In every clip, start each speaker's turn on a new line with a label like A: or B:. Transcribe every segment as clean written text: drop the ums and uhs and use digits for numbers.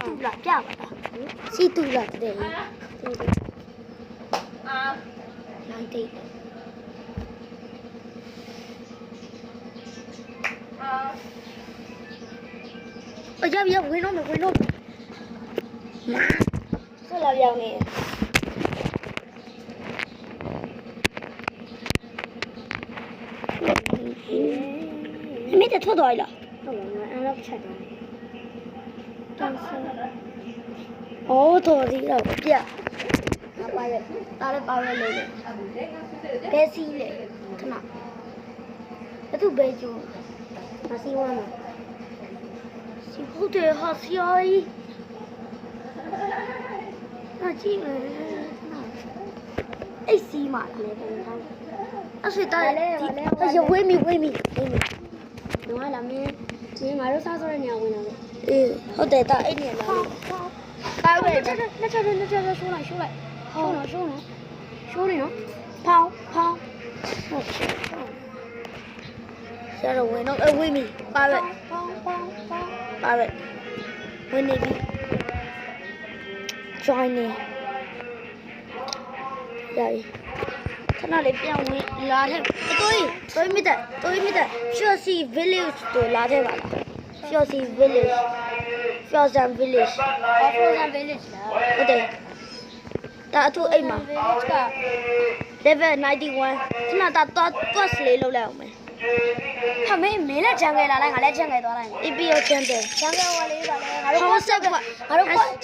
A: တူလာပြပါလားစီတူလာတဲ့လိုက်တိတ်ရောက်ဝင်တော့မယ်ဆက်လာပြောင်းနေမိတဲ့ထွက်သွားလားဟုတ်ပါဘူးအဲ့တော့ချက်သွားတယ်တန်းစအော်တော်ဒီတော့ပြပါရဲတားလည်းပါရဲလို့ဘယ်စီးလဲခဏအဲ့သူဘယ်ကျူမစီးဝမ်းမစီးဖို့တယ်ဟာစီအိုင်းအကြည့်မယ်အဲ့စီးမှာလေအဲ့ဆွေတားလေဝေးမီတော့လာမင်းဒီငါတို့စားဆိုတဲ့နေရာဝင်လာလေအေးဟုတ်တယ်တာအဲ့နေရာလာလေကားပဲလက်ချက်ရှိုးလိုက်ရှုံးနေနော်ဖောင်းဟုတ်ရတော့ဝင်တော့ဝေးမီပါပဲပါပဲဝင်နေပြီ join နေရည်ခဏလေးပြန်ဝင်လာတဲ့တွေးမိတဲ့ရှော့စီ village တို့လာတဲ့ပါလားရှော့စီ village Frozen village ဟုတ်တယ်ဒါအထူးအိမ်မှာ level 91ခဏတော့လေးလောက်လိုက်အောင်မယ်ဟာမင်းလည်းဂျန်ငယ်လာလိုက်ငါလည်းဂျန်ငယ်သွားလိုက်အေးပြီးတော့ဂျန်တယ်ဂျန်ငယ်ဟောလေးပါလေငါတို့ quest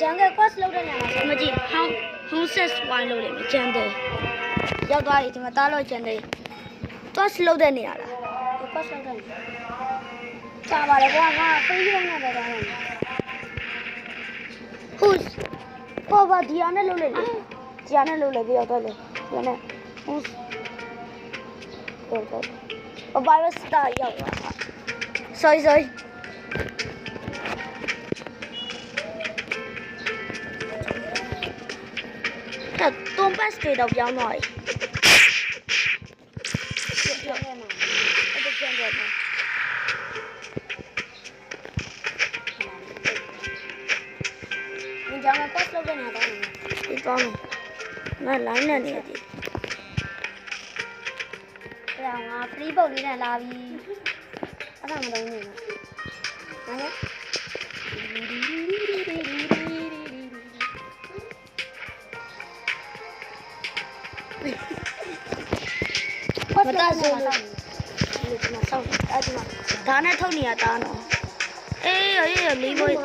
A: ဂျန်ငယ် quest လုပ်တဲ့နေရာမှာမကြည့် how set wine လုပ်တယ်ဂျန်တယ်ရောက်သွားပြီဒီမှာတားလို့ဂျန်တယ်quest လုပ်တဲ့နေရာလား quest လုပ်တဲ့ကြာပါလေကွာငါ Facebook နဲ့ပဲသွားတယ်ဟုတ်ပေါ်ပါဒီအားနဲ့လုပ်လိုက်လေဒီအားနဲ့လုပ်လိုက်ပြီးတော့လေဒီနဲ့ဟုတ်ဟုတ်ဘာလို့စတာရောက်လာ sorry တော့ပတ်စတေတော့ပြောင်းသွားပြီပြောင်းနေမှာအဲ့ဒါကျန်တယ်မင်းကြောင်က quest လုပ်တဲ့နေရာတော့ဒီကောင်းငါ line နဲ့နေတယ်အဲ့ဒါငါ free ပုတ်လေးနဲ့လာပြီအဲ့ဒါမလုံးနေဘူးငါလည်းမတားဆိုလို့ဒီမှာဆောက်အဲ့ဒီမှာဒါနဲ့ထုတ်နေရတာနော်အေးလေးမွေး